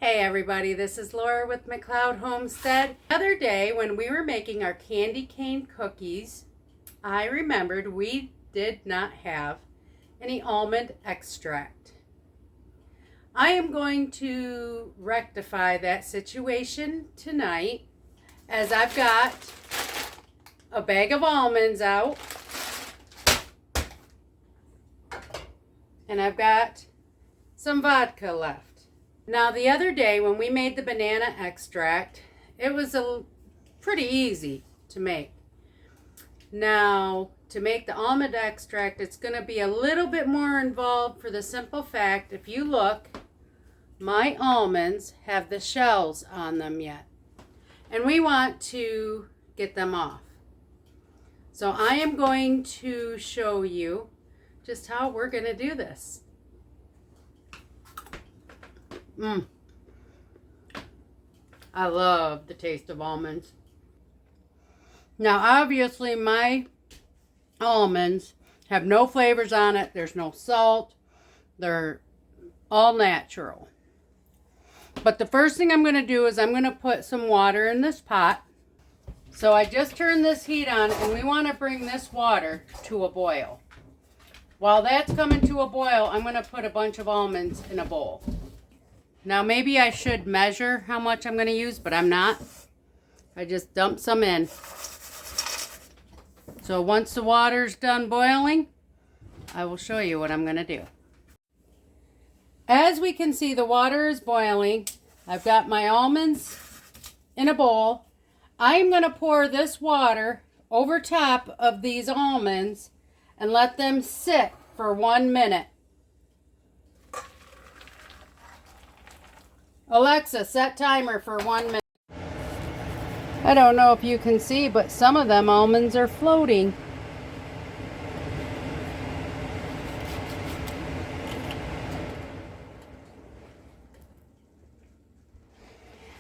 Hey everybody, this is Laura with McLeod Homestead. The other day when we were making our candy cane cookies, I remembered we did not have any almond extract. I am going to rectify that situation tonight as I've got a bag of almonds out and I've got some vodka left. Now the other day when we made the banana extract, it was pretty easy to make. Now to make the almond extract, it's going to be a little bit more involved for the simple fact, if you look, my almonds have the shells on them yet. And we want to get them off. So I am going to show you just how we're going to do this. I love the taste of almonds. Now obviously my almonds have no flavors on it. There's no salt. They're all natural. But the first thing I'm going to do is I'm going to put some water in this pot. So I just turned this heat on and we want to bring this water to a boil. While that's coming to a boil, I'm going to put a bunch of almonds in a bowl. Now maybe I should measure how much I'm going to use, but I'm not. I just dump some in. So once the water's done boiling, I will show you what I'm going to do. As we can see, the water is boiling. I've got my almonds in a bowl. I'm going to pour this water over top of these almonds and let them sit for 1 minute. Alexa, set timer for 1 minute. I don't know if you can see, but some of them almonds are floating.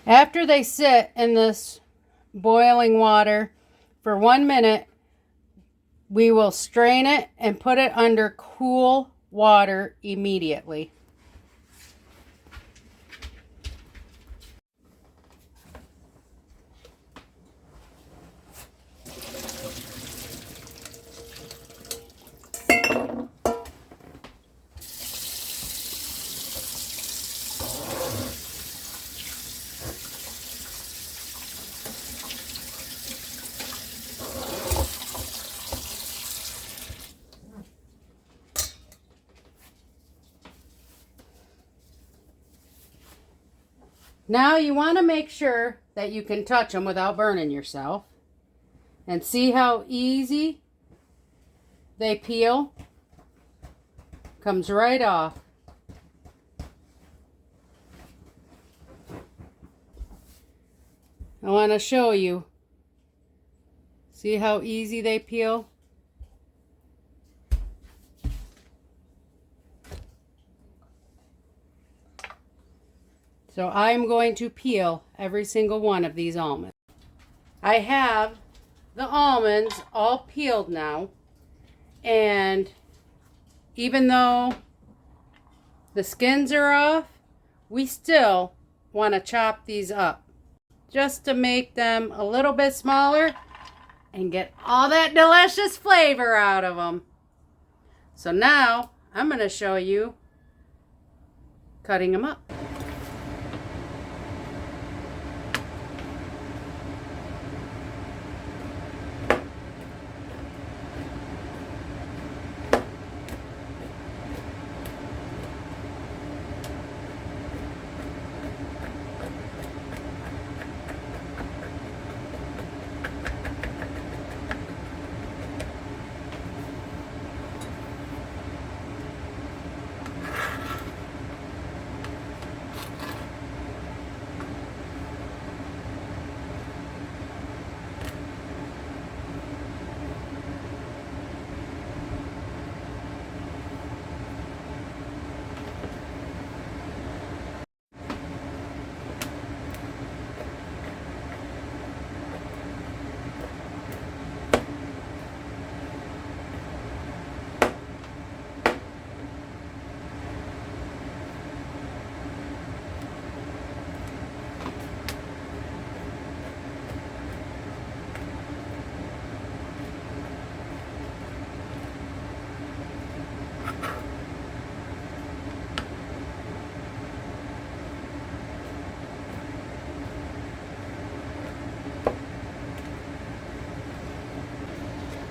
After they sit in this boiling water for 1 minute, we will strain it and put it under cool water immediately. Now you want to make sure that you can touch them without burning yourself. And see how easy they peel? Comes right off. I want to show you. See how easy they peel? So I'm going to peel every single one of these almonds. I have the almonds all peeled now, and even though the skins are off, we still want to chop these up just to make them a little bit smaller and get all that delicious flavor out of them. So now I'm going to show you cutting them up.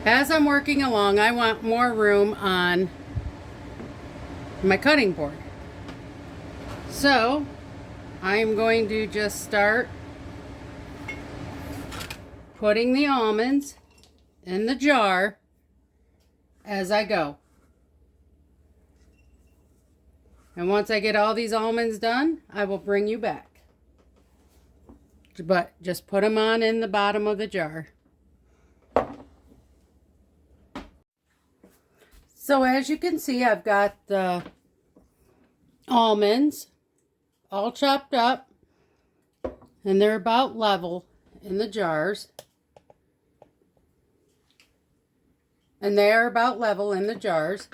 As I'm working along, I want more room on my cutting board. So I'm going to just start putting the almonds in the jar as I go. And once I get all these almonds done, I will bring you back. But just put them on in the bottom of the jar. So as you can see, I've got the almonds all chopped up, and they're about level in the jars. And they're about level in the jars.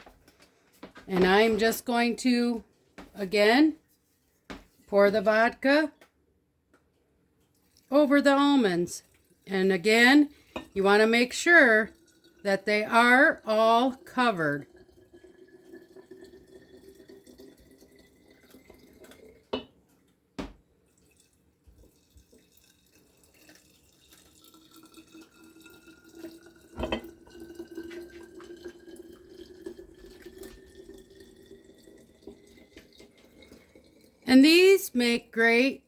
And I'm just going to, again, pour the vodka over the almonds. And again, you want to make sure that they are all covered. And these make great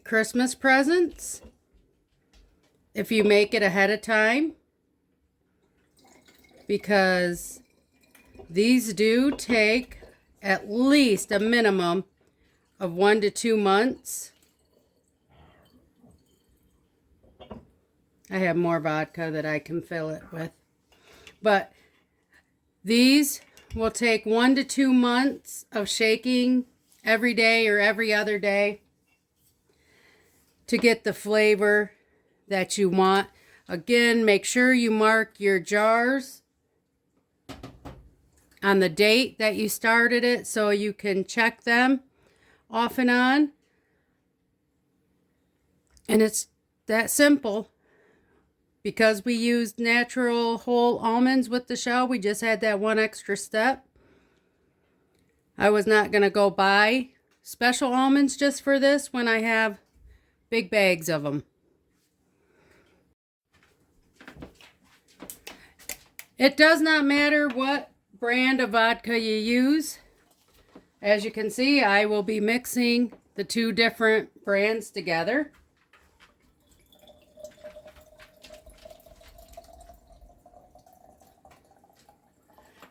Christmas presents if you make it ahead of time, because these do take at least a minimum of 1 to 2 months. I have more vodka that I can fill it with, but these will take 1 to 2 months of shaking every day or every other day to get the flavor that you want. Again, make sure you mark your jars on the date that you started it so you can check them off and on. And it's that simple. Because we used natural whole almonds with the shell, we just had that one extra step. I was not going to go buy special almonds just for this when I have big bags of them. It does not matter what brand of vodka you use. As you can see, I will be mixing the two different brands together.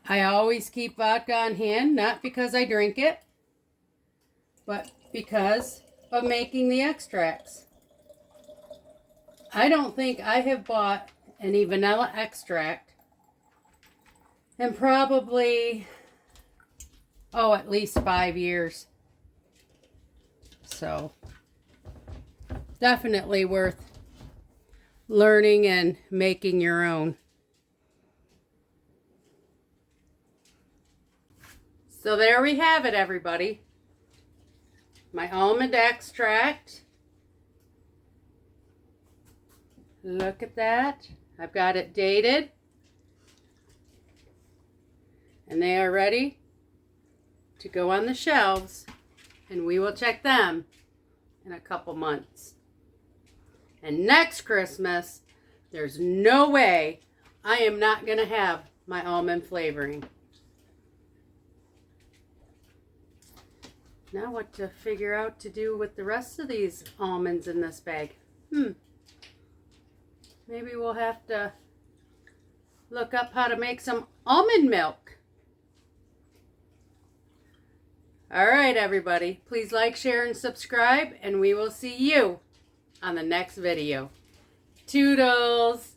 I always keep vodka on hand, not because I drink it, but because of making the extracts. I don't think I have bought any vanilla extract in probably, at least 5 years. So, definitely worth learning and making your own. So there we have it, everybody. My almond extract. Look at that. I've got it dated. And they are ready to go on the shelves. And we will check them in a couple months. And next Christmas, there's no way I am not going to have my almond flavoring. Now what to figure out to do with the rest of these almonds in this bag. Maybe we'll have to look up how to make some almond milk. Alright, everybody. Please like, share, and subscribe, and we will see you on the next video. Toodles!